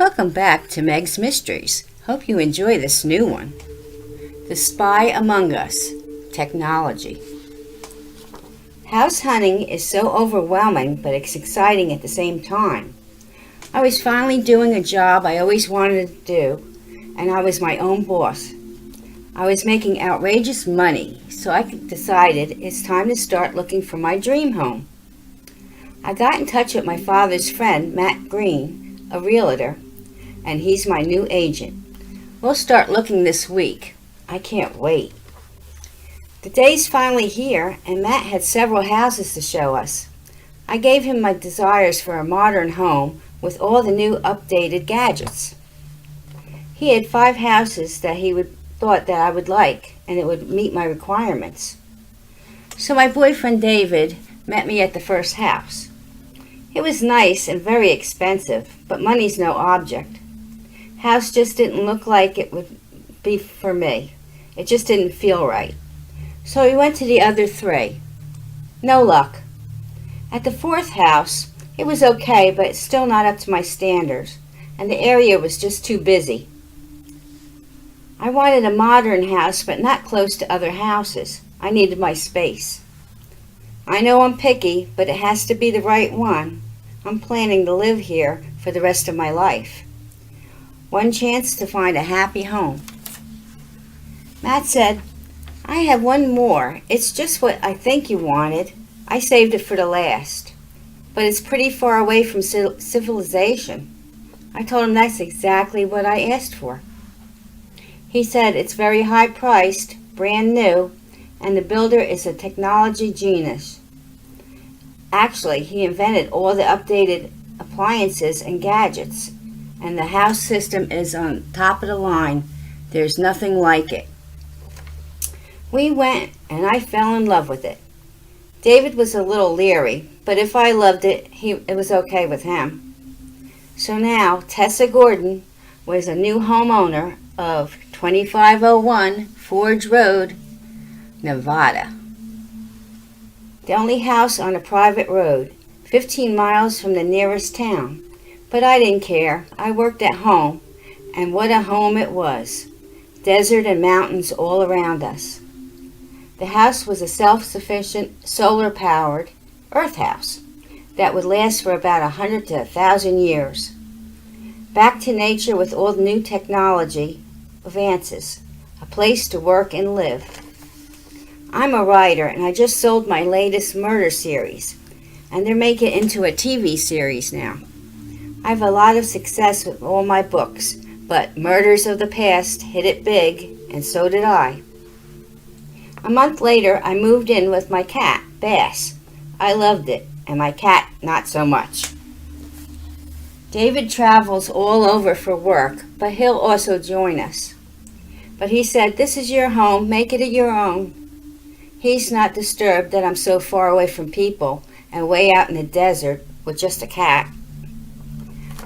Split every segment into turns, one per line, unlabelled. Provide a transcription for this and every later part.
Welcome back to Meg's Mysteries. Hope you enjoy this new one. The Spy Among Us, Technology. House hunting is so overwhelming, but it's exciting at the same time. I was finally doing a job I always wanted to do, and I was my own boss. I was making outrageous money, so I decided it's time to start looking for my dream home. I got in touch with my father's friend, Matt Green, a realtor, and he's my new agent. We'll start looking this week. I can't wait. The day's finally here, and Matt had several houses to show us. I gave him my desires for a modern home with all the new updated gadgets. He had 5 houses that he thought that I would like, and it would meet my requirements. So my boyfriend David met me at the first house. It was nice and very expensive, but money's no object. House just didn't look like it would be for me. It just didn't feel right. So we went to the other 3. No luck. At the 4th house, it was okay, but it's still not up to my standards, and the area was just too busy. I wanted a modern house, but not close to other houses. I needed my space. I know I'm picky, but it has to be the right one. I'm planning to live here for the rest of my life. One chance to find a happy home. Matt said, I have one more. It's just what I think you wanted. I saved it for the last. But it's pretty far away from civilization. I told him that's exactly what I asked for. He said it's very high priced, brand new, and the builder is a technology genius. Actually, he invented all the updated appliances and gadgets, and the house system is on top of the line. There's nothing like it. We went, and I fell in love with it. David was a little leery, but if I loved it, it was okay with him. So now, Tessa Gordon was a new homeowner of 2501 Forge Road, Nevada. The only house on a private road, 15 miles from the nearest town. But I didn't care. I worked at home, and what a home it was. Desert and mountains all around us. The house was a self-sufficient, solar-powered earth house that would last for about 100 to 1,000 years. Back to nature with all the new technology advances. A place to work and live. I'm a writer, and I just sold my latest murder series, and they're making it into a TV series now. I have a lot of success with all my books, but Murders of the Past hit it big, and so did I. A month later, I moved in with my cat, Bass. I loved it, and my cat not so much. David travels all over for work, but he'll also join us. But he said, this is your home, make it your own. He's not disturbed that I'm so far away from people and way out in the desert with just a cat.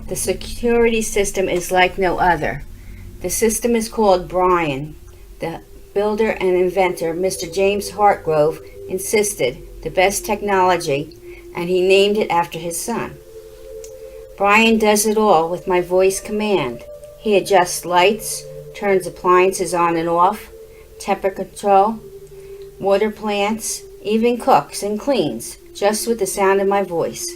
The security system is like no other. The system is called Brian. The builder and inventor, Mr. James Hartgrove, insisted the best technology, and he named it after his son. Brian does it all with my voice command. He adjusts lights, turns appliances on and off, temperature control, water plants, even cooks and cleans, just with the sound of my voice.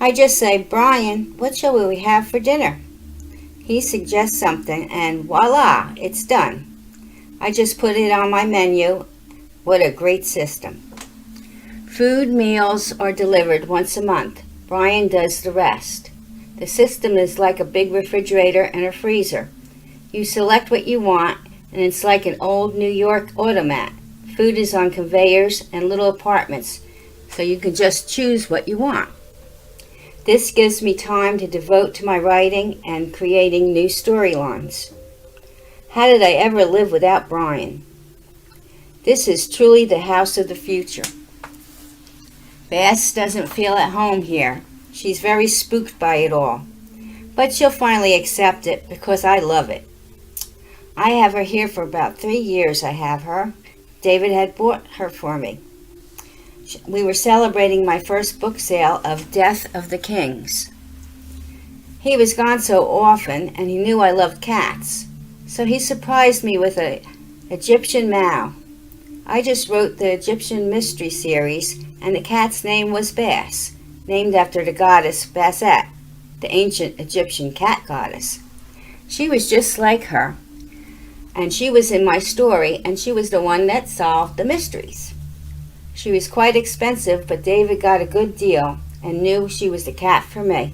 I just say, Brian, what shall we have for dinner? He suggests something, and voila, it's done. I just put it on my menu. What a great system. Food meals are delivered once a month. Brian does the rest. The system is like a big refrigerator and a freezer. You select what you want, and it's like an old New York automat. Food is on conveyors and little apartments, so you can just choose what you want. This gives me time to devote to my writing and creating new storylines. How did I ever live without Brian? This is truly the house of the future. Bass doesn't feel at home here. She's very spooked by it all. But she'll finally accept it because I love it. I have her here for about 3 years, I have her. David had bought her for me. We were celebrating my first book sale of Death of the Kings. He was gone so often, and he knew I loved cats. So he surprised me with an Egyptian Mao. I just wrote the Egyptian Mystery Series, and the cat's name was Bass, named after the goddess Bastet, the ancient Egyptian cat goddess. She was just like her, and she was in my story, and she was the one that solved the mysteries. She was quite expensive, but David got a good deal and knew she was the cat for me.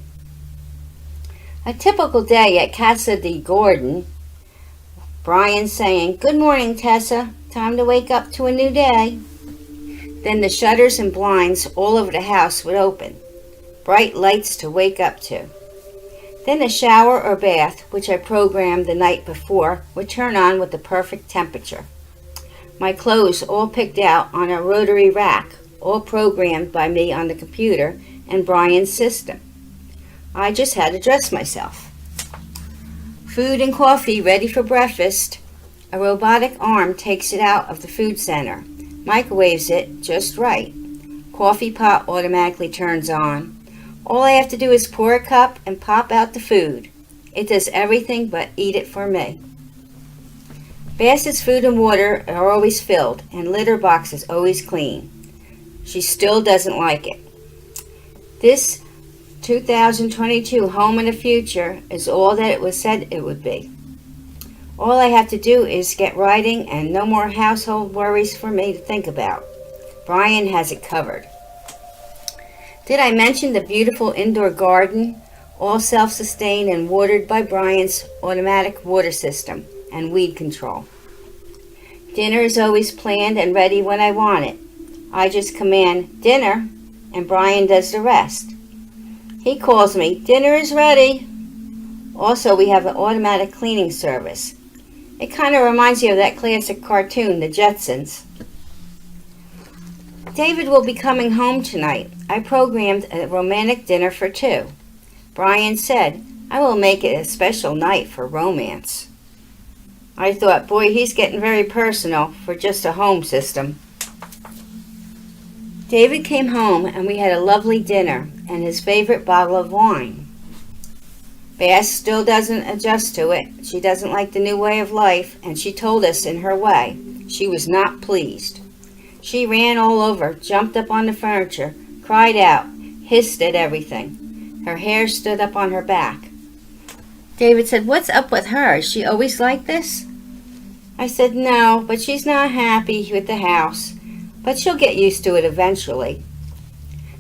A typical day at Casa de Gordon, Brian saying, "Good morning, Tessa. Time to wake up to a new day." Then the shutters and blinds all over the house would open. Bright lights to wake up to. Then the shower or bath, which I programmed the night before, would turn on with the perfect temperature. My clothes all picked out on a rotary rack, all programmed by me on the computer and Brian's system. I just had to dress myself. Food and coffee ready for breakfast. A robotic arm takes it out of the food center, microwaves it just right. Coffee pot automatically turns on. All I have to do is pour a cup and pop out the food. It does everything but eat it for me. Bassett's food and water are always filled, and litter box is always clean. She still doesn't like it. This 2022 home in the future is all that it was said it would be. All I have to do is get writing and no more household worries for me to think about. Brian has it covered. Did I mention the beautiful indoor garden, all self-sustained and watered by Brian's automatic water system and weed control? Dinner is always planned and ready when I want it. I just command dinner and Brian does the rest. He calls me, "Dinner is ready." Also, we have an automatic cleaning service. It kind of reminds you of that classic cartoon, The Jetsons. David will be coming home tonight. I programmed a romantic dinner for 2. Brian said, "I will make it a special night for romance." I thought, boy, he's getting very personal for just a home system. David came home and we had a lovely dinner and his favorite bottle of wine. Bass still doesn't adjust to it. She doesn't like the new way of life, and she told us in her way she was not pleased. She ran all over, jumped up on the furniture, cried out, hissed at everything. Her hair stood up on her back. David said, "What's up with her? Is she always like this?" I said, "No, but she's not happy with the house. But she'll get used to it eventually."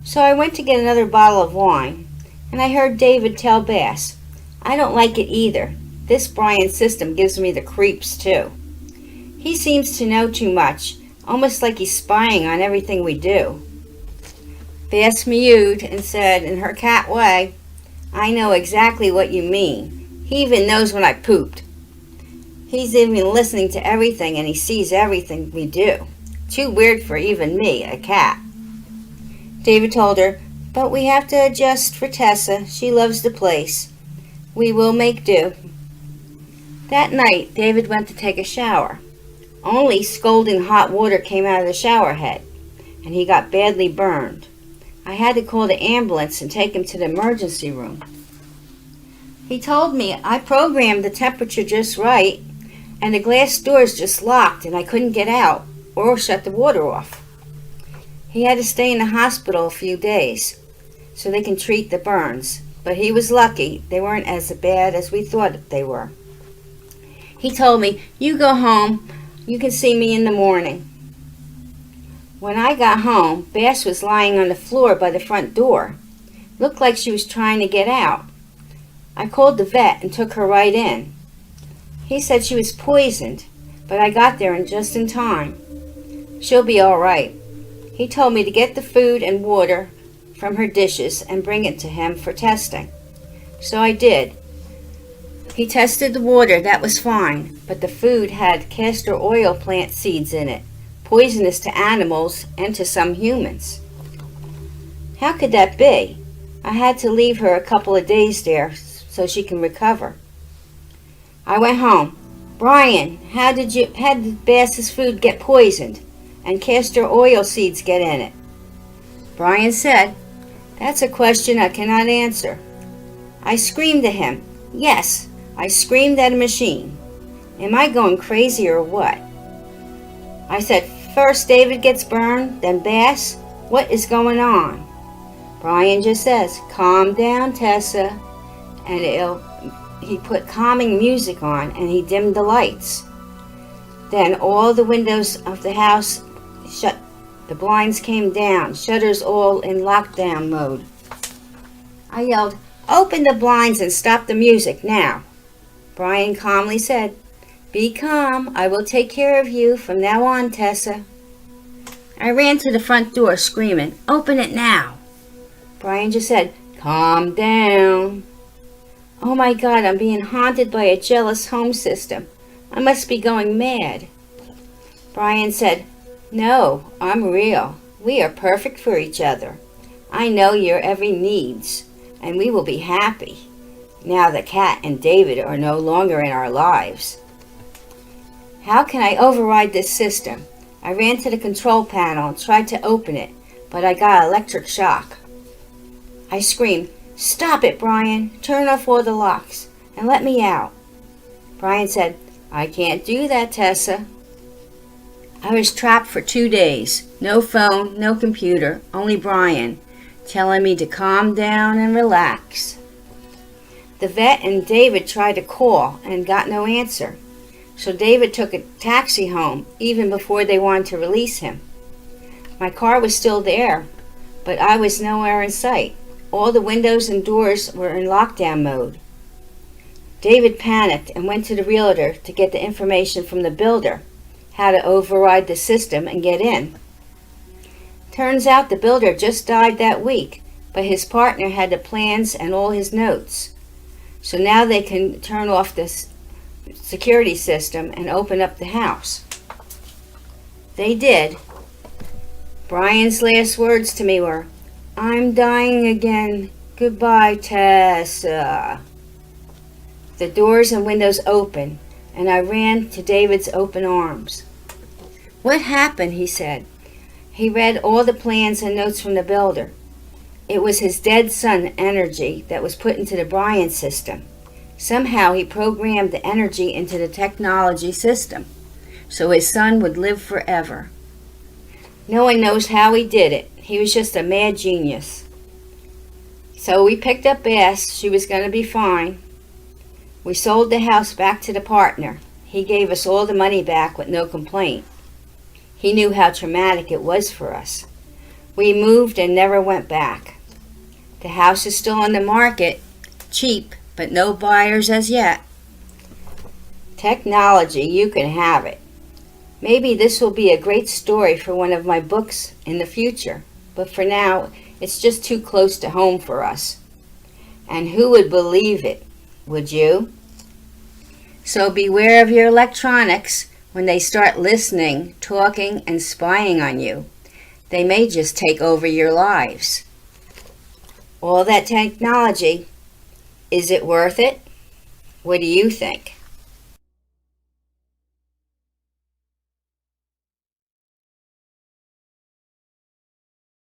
So I went to get another bottle of wine, and I heard David tell Bass, "I don't like it either. This Brian system gives me the creeps too. He seems to know too much, almost like he's spying on everything we do." Bass mewed and said in her cat way, "I know exactly what you mean. He even knows when I pooped. He's even listening to everything and he sees everything we do. Too weird for even me, a cat." David told her, "But we have to adjust for Tessa. She loves the place. We will make do." That night, David went to take a shower. Only scalding hot water came out of the shower head, and he got badly burned. I had to call the ambulance and take him to the emergency room. He told me I programmed the temperature just right, and the glass doors just locked and I couldn't get out or shut the water off. He had to stay in the hospital a few days so they can treat the burns, but he was lucky they weren't as bad as we thought they were. He told me, "You go home. You can see me in the morning." When I got home, Bass was lying on the floor by the front door. Looked like she was trying to get out. I called the vet and took her right in. He said she was poisoned, but I got there just in time. She'll be all right. He told me to get the food and water from her dishes and bring it to him for testing. So I did. He tested the water, that was fine, but the food had castor oil plant seeds in it, poisonous to animals and to some humans. How could that be? I had to leave her a couple of days there so she can recover. I went home. "Brian, how did Bass's food get poisoned and castor oil seeds get in it?" Brian said, "That's a question I cannot answer. I screamed at him. Yes, I screamed at a machine. Am I going crazy or what? I said, first David gets burned, then Bass. What is going on? Brian just says, calm down, Tessa. And he put calming music on and he dimmed the lights. Then all the windows of the house shut. The blinds came down, shutters all in lockdown mode. I yelled, open the blinds and stop the music now. Brian calmly said, be calm, I will take care of you from now on, Tessa. I ran to the front door screaming, open it now. Brian just said, calm down. Oh my God, I'm being haunted by a jealous home system. I must be going mad. Brian said, no, I'm real. We are perfect for each other. I know your every needs, and we will be happy. Now the cat and David are no longer in our lives. How can I override this system? I ran to the control panel and tried to open it, but I got electric shock. I screamed, stop it, Brian. Turn off all the locks and let me out. Brian said, I can't do that, Tessa. I was trapped for 2 days. No phone, no computer, only Brian, telling me to calm down and relax. The vet and David tried to call and got no answer. So David took a taxi home even before they wanted to release him. My car was still there, but I was nowhere in sight. All the windows and doors were in lockdown mode. David panicked and went to the realtor to get the information from the builder, how to override the system and get in. Turns out the builder just died that week, but his partner had the plans and all his notes. So now they can turn off this security system and open up the house. They did. Brian's last words to me were, I'm dying again. Goodbye, Tessa. The doors and windows opened, and I ran to David's open arms. What happened? He said. He read all the plans and notes from the builder. It was his dead son energy that was put into the Brian system. Somehow he programmed the energy into the technology system, so his son would live forever. No one knows how he did it. He was just a mad genius. So we picked up Bass. She was going to be fine. We sold the house back to the partner. He gave us all the money back with no complaint. He knew how traumatic it was for us. We moved and never went back. The house is still on the market, cheap, but no buyers as yet. Technology, you can have it. Maybe this will be a great story for one of my books in the future, but for now, it's just too close to home for us. And who would believe it? Would you? So beware of your electronics when they start listening, talking, and spying on you. They may just take over your lives. All that technology, is it worth it? What do you think?